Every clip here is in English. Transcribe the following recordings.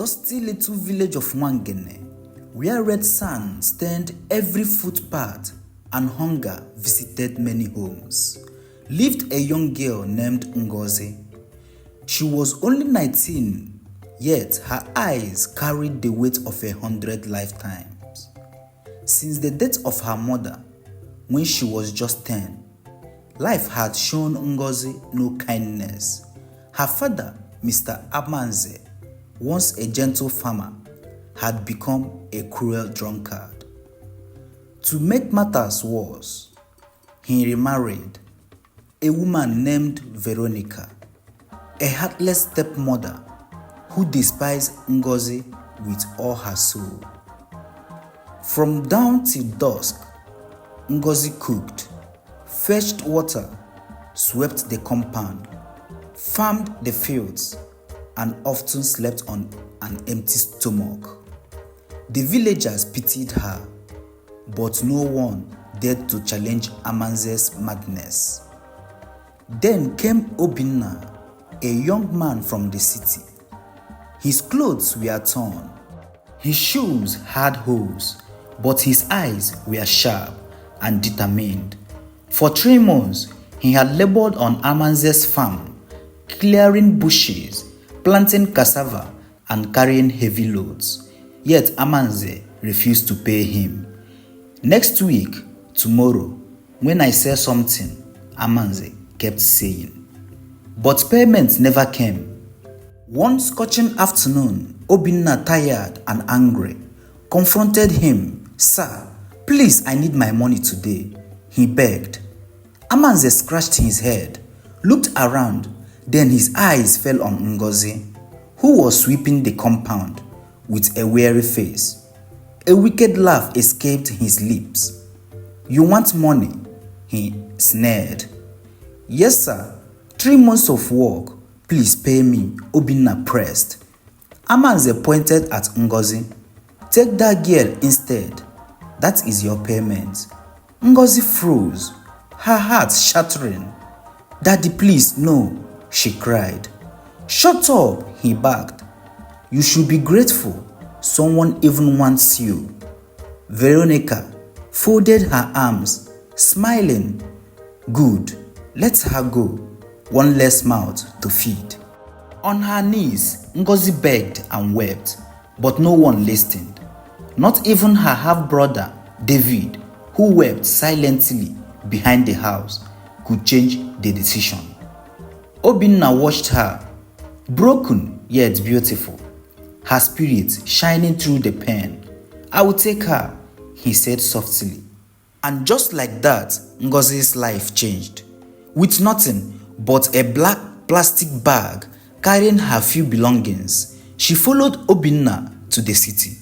dusty little village of Nwangene, where red sand stained every footpath and hunger visited many homes, lived a young girl named Ngozi. She was only 19, yet her eyes carried the weight of 100 lifetimes. Since the death of her mother, when she was just 10, life had shown Ngozi no kindness. Her father, Mr. Amanze, once a gentle farmer, had become a cruel drunkard. To make matters worse, he remarried a woman named Veronica, a heartless stepmother who despised Ngozi with all her soul. From dawn till dusk, Ngozi cooked, fetched water, swept the compound, farmed the fields, and often slept on an empty stomach. The villagers pitied her, but no one dared to challenge Amanze's madness. Then came Obinna, a young man from the city. His clothes were torn, his shoes had holes, but his eyes were sharp and determined. For 3 months, he had labored on Amanze's farm, clearing bushes, planting cassava, and carrying heavy loads. Yet Amanze refused to pay him. Next week, tomorrow, when I say something, Amanze kept saying. But payment never came. One scorching afternoon, Obinna, tired and angry, confronted him. "Sir, please, I need my money today," he begged. Amanze scratched his head, looked around, then his eyes fell on Ngozi, who was sweeping the compound with a weary face. A wicked laugh escaped his lips. "You want money?" he sneered. "Yes, sir. 3 months of work. Please pay me," Obinna pressed. Amanze pointed at Ngozi. "Take that girl instead. That is your payment." Ngozi froze, her heart shattering. "Daddy, please, no," she cried. "Shut up," he barked. "You should be grateful. Someone even wants you." Veronica folded her arms, smiling. "Good, let her go. One less mouth to feed." On her knees, Ngozi begged and wept, but no one listened. Not even her half-brother, David, who wept silently behind the house, could change the decision. Obinna watched her, broken yet beautiful, her spirit shining through the pain. "I will take her," he said softly. And just like that, Ngozi's life changed. With nothing but a black plastic bag carrying her few belongings, she followed Obinna to the city.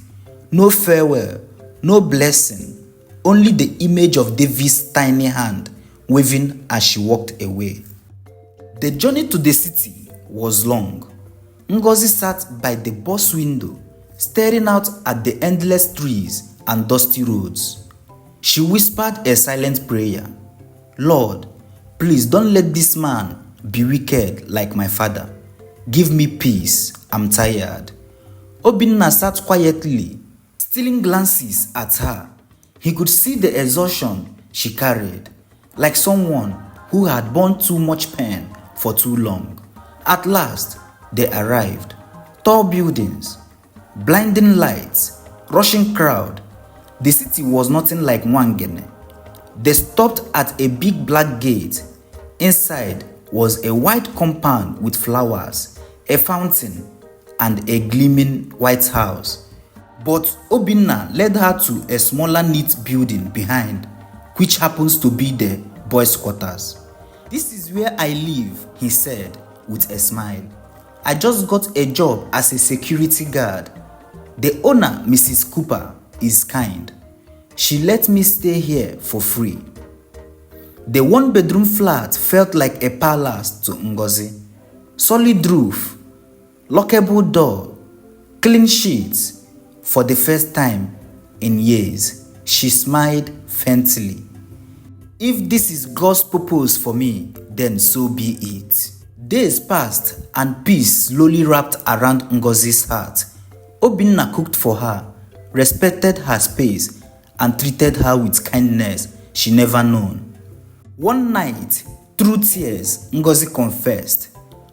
No farewell, no blessing, only the image of David's tiny hand waving as she walked away. The journey to the city was long. Ngozi sat by the bus window, staring out at the endless trees and dusty roads. She whispered a silent prayer. "Lord, please don't let this man be wicked like my father. Give me peace, I'm tired." Obinna sat quietly, stealing glances at her. He could see the exhaustion she carried, like someone who had borne too much pain for too long. At last, they arrived. Tall buildings, blinding lights, rushing crowd. The city was nothing like Nwangene. They stopped at a big black gate. Inside was a white compound with flowers, a fountain, and a gleaming white house. But Obinna led her to a smaller neat building behind, which happens to be the boys' quarters. "This is where I live," he said with a smile. "I just got a job as a security guard. The owner, Mrs. Cooper, is kind. She let me stay here for free." The one-bedroom flat felt like a palace to Ngozi. Solid roof, lockable door, clean sheets. For the first time in years, she smiled faintly. "If this is God's purpose for me, then so be it." Days passed and peace slowly wrapped around Ngozi's heart. Obinna cooked for her, respected her space, and treated her with kindness she never known. One night, through tears, Ngozi confessed,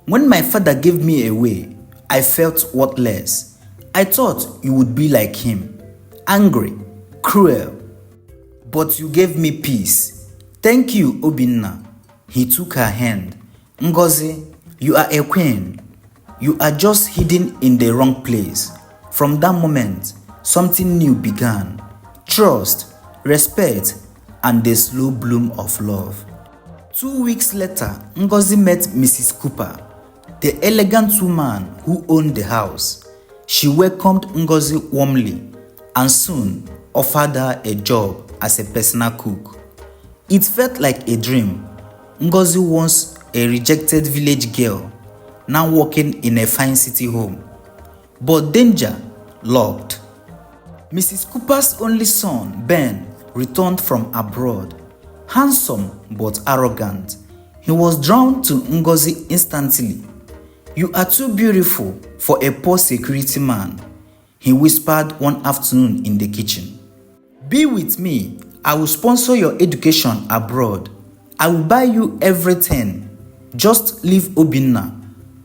"When my father gave me away, I felt worthless. I thought you would be like him, angry, cruel. But you gave me peace. Thank you, Obinna." He took her hand. "Ngozi, you are a queen. You are just hidden in the wrong place." From that moment, something new began. Trust, respect, and the slow bloom of love. 2 weeks later, Ngozi met Mrs. Cooper, the elegant woman who owned the house. She welcomed Ngozi warmly and soon offered her a job as a personal cook. It felt like a dream. Ngozi, once a rejected village girl, now working in a fine city home. But danger lurked. Mrs. Cooper's only son, Ben, returned from abroad. Handsome but arrogant, he was drawn to Ngozi instantly. "You are too beautiful for a poor security man," he whispered one afternoon in the kitchen. "Be with me. I will sponsor your education abroad. I will buy you everything. Just leave Obinna."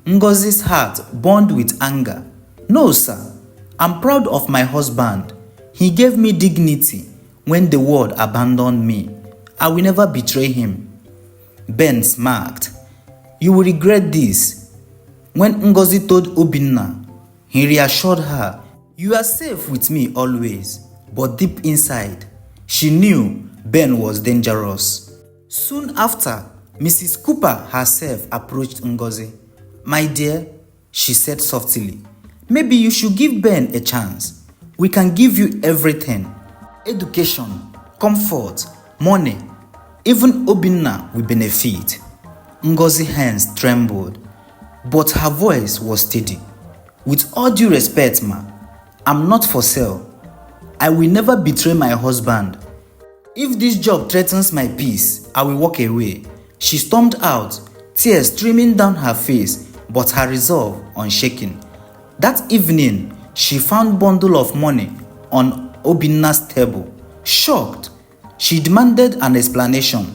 Ngozi's heart burned with anger. "No, sir. I'm proud of my husband. He gave me dignity when the world abandoned me. I will never betray him." Ben smirked. "You will regret this." When Ngozi told Obinna, he reassured her, "You are safe with me always." But deep inside, she knew Ben was dangerous. Soon after, Mrs. Cooper herself approached Ngozi. "My dear," she said softly, "maybe you should give Ben a chance. We can give you everything. Education, comfort, money. Even Obinna will benefit." Ngozi's hands trembled, but her voice was steady. "With all due respect, ma, I'm not for sale. I will never betray my husband. If this job threatens my peace, I will walk away." She stormed out, tears streaming down her face, but her resolve unshaken. That evening, she found bundle of money on Obinna's table. Shocked, she demanded an explanation.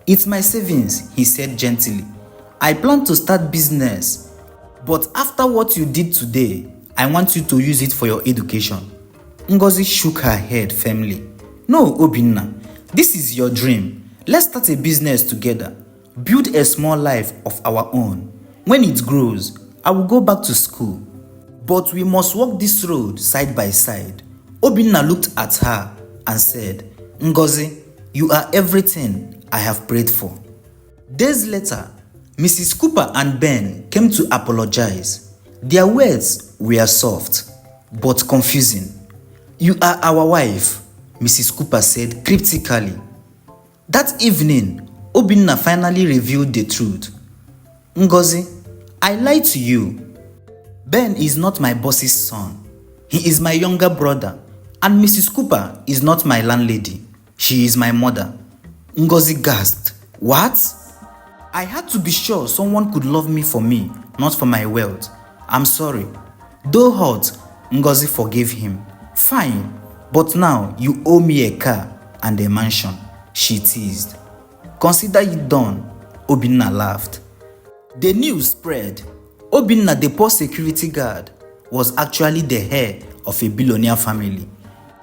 "It's my savings," he said gently. "I plan to start business, but after what you did today, I want you to use it for your education." Ngozi shook her head firmly. "No, Obinna, this is your dream. Let's start a business together. Build a small life of our own. When it grows, I will go back to school. But we must walk this road side by side." Obinna looked at her and said, "Ngozi, you are everything I have prayed for." Days later, Mrs. Cooper and Ben came to apologize. Their words were soft, but confusing. "You are our wife," Mrs. Cooper said cryptically. That evening, Obinna finally revealed the truth. "Ngozi, I lied to you. Ben is not my boss's son. He is my younger brother, and Mrs. Cooper is not my landlady. She is my mother." Ngozi gasped. "What?" "I had to be sure someone could love me for me, not for my wealth. I'm sorry." Though hurt, Ngozi forgave him. "Fine, but now you owe me a car and a mansion," she teased. "Consider it done," Obinna laughed. The news spread. Obinna, the poor security guard, was actually the heir of a billionaire family.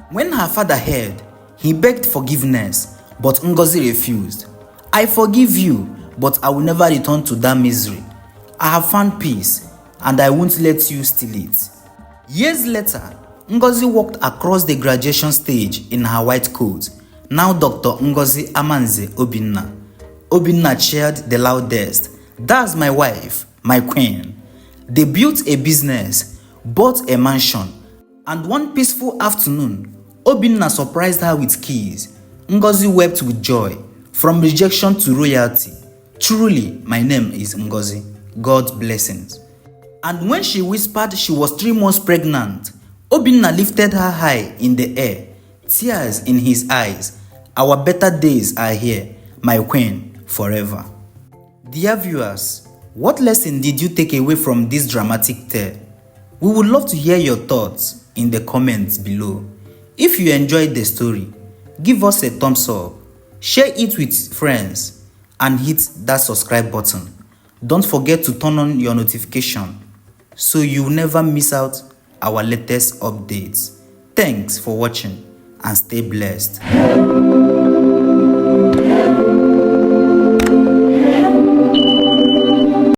When her father heard, he begged forgiveness, but Ngozi refused. "I forgive you, but I will never return to that misery. I have found peace, and I won't let you steal it." Years later, Ngozi walked across the graduation stage in her white coat, now Dr. Ngozi Amanze Obinna. Obinna cheered the loudest. "That's my wife, my queen." They built a business, bought a mansion, and one peaceful afternoon, Obinna surprised her with keys. Ngozi wept with joy. From rejection to royalty. "Truly, my name is Ngozi. God's blessings." And when she whispered she was 3 months pregnant, Obinna lifted her high in the air, tears in his eyes. "Our better days are here, my queen, forever." Dear viewers, what lesson did you take away from this dramatic tale? We would love to hear your thoughts in the comments below. If you enjoyed the story, give us a thumbs up, share it with friends, and hit that subscribe button. Don't forget to turn on your notification so you never miss out our latest updates. Thanks for watching and stay blessed.